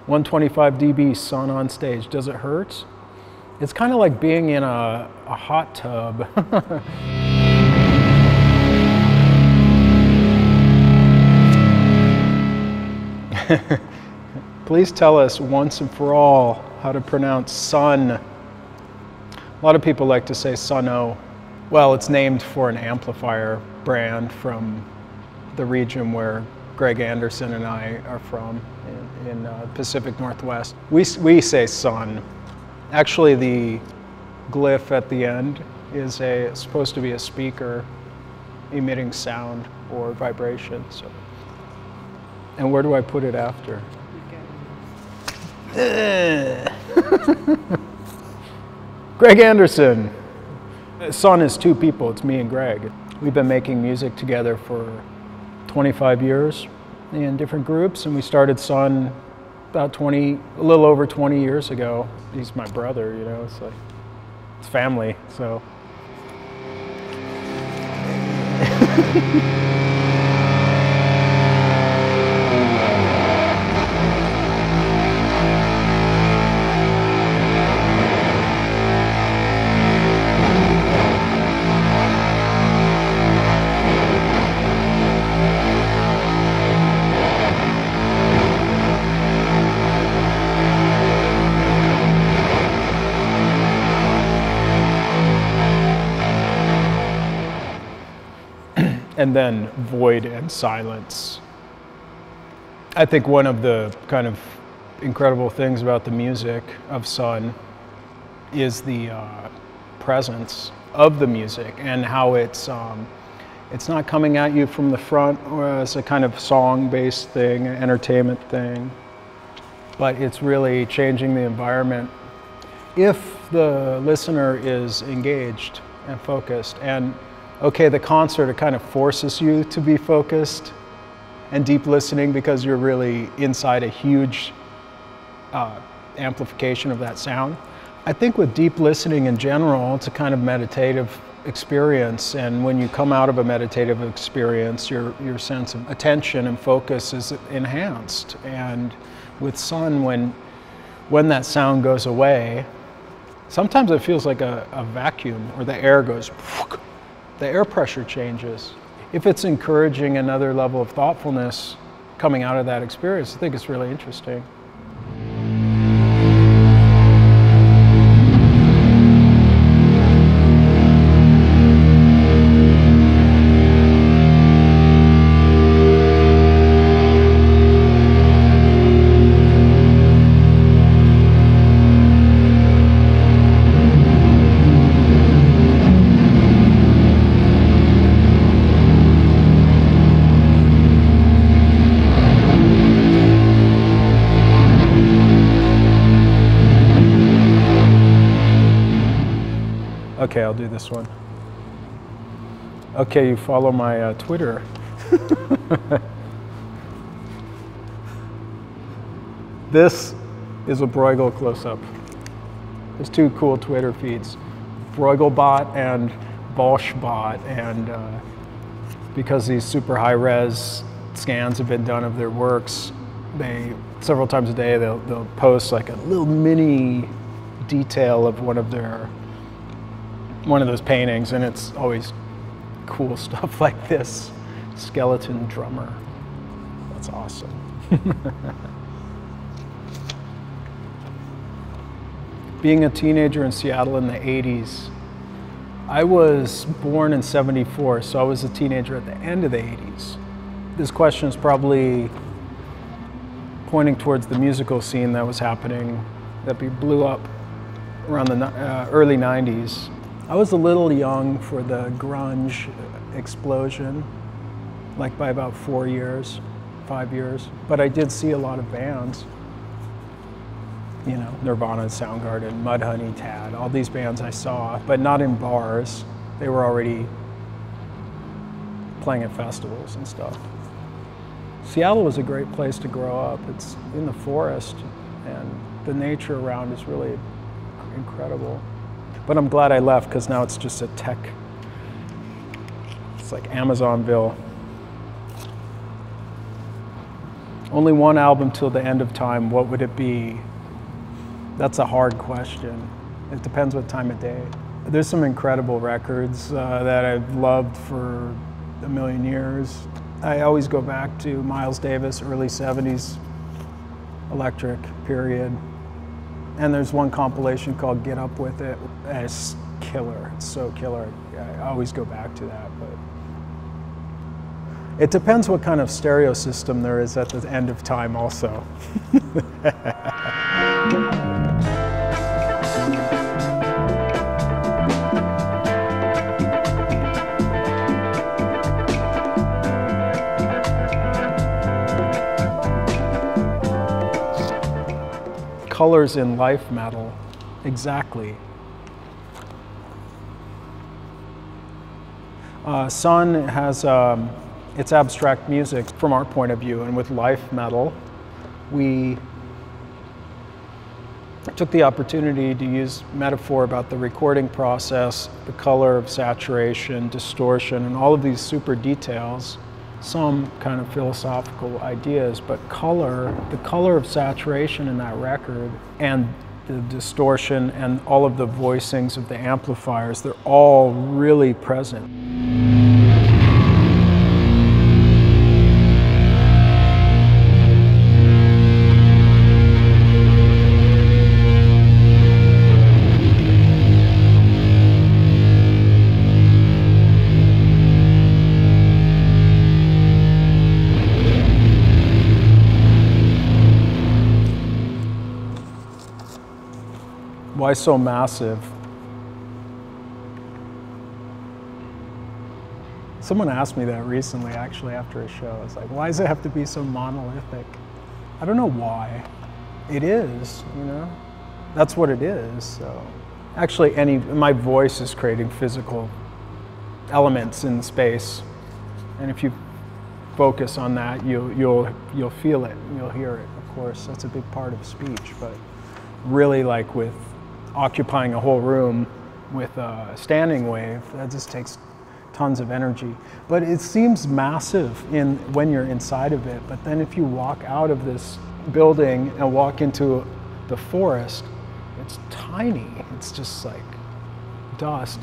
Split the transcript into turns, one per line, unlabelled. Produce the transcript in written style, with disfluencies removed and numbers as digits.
125 dB sun on stage. Does it hurt? It's kind of like being in a hot tub. Please tell us once and for all how to pronounce sun. A lot of people like to say Sunn O. Well, it's named for an amplifier brand from the region where Greg Anderson and I are from in Pacific Northwest. We say sun. Actually, the glyph at the end is supposed to be a speaker emitting sound or vibration. So, and where do I put it after? Greg Anderson. Sunn is two people, it's me and Greg. We've been making music together for 25 years in different groups, and we started Sunn about a little over 20 years ago. He's my brother, you know, it's like, it's family, so. And then void and silence. I think one of the kind of incredible things about the music of Sunn is the presence of the music and how it's not coming at you from the front or as a kind of song-based thing, an entertainment thing, but it's really changing the environment if the listener is engaged and focused. And okay, the concert, it kind of forces you to be focused and deep listening because you're really inside a huge amplification of that sound. I think with deep listening in general, it's a kind of meditative experience, and when you come out of a meditative experience, your sense of attention and focus is enhanced. And with Sunn, when that sound goes away, sometimes it feels like a vacuum, or the air goes, the air pressure changes. If it's encouraging another level of thoughtfulness coming out of that experience, I think it's really interesting. Okay, I'll do this one. Okay, you follow my Twitter. This is a Bruegel close-up. There's two cool Twitter feeds, Bruegel bot and Bosch bot, and because these super high-res scans have been done of their works, several times a day they'll post like a little mini detail of one of those paintings, and it's always cool stuff like this skeleton drummer. That's awesome. Being a teenager in Seattle in the 80s, I was born in '74, so I was a teenager at the end of the 80s. This question is probably pointing towards the musical scene that was happening, that blew up around the early 90s. I was a little young for the grunge explosion, like by about 5 years, but I did see a lot of bands. You know, Nirvana, Soundgarden, Mudhoney, Tad, all these bands I saw, but not in bars. They were already playing at festivals and stuff. Seattle was a great place to grow up. It's in the forest, and the nature around is really incredible. But I'm glad I left, because now it's just a tech, it's like Amazonville. Only one album till the end of time, what would it be? That's a hard question. It depends what time of day. There's some incredible records that I've loved for a million years. I always go back to Miles Davis, early 70s, electric period. And there's one compilation called Get Up With It. And it's killer, it's so killer. I always go back to that, but it depends what kind of stereo system there is at the end of time also. Colors in life metal, exactly. Sunn has, it's abstract music from our point of view, and with life metal, we took the opportunity to use metaphor about the recording process, the color of saturation, distortion, and all of these super details, some kind of philosophical ideas, but color, the color of saturation in that record, and the distortion and all of the voicings of the amplifiers, they're all really present. Why so massive? Someone asked me that recently, actually, after a show. It's like, why does it have to be so monolithic? I don't know why. It is, you know? That's what it is, so. Actually, my voice is creating physical elements in space. And if you focus on that, you'll feel it, you'll hear it, of course. That's a big part of speech, but really like with occupying a whole room with a standing wave, that just takes tons of energy. But it seems massive when you're inside of it, but then if you walk out of this building and walk into the forest, it's tiny. It's just like dust.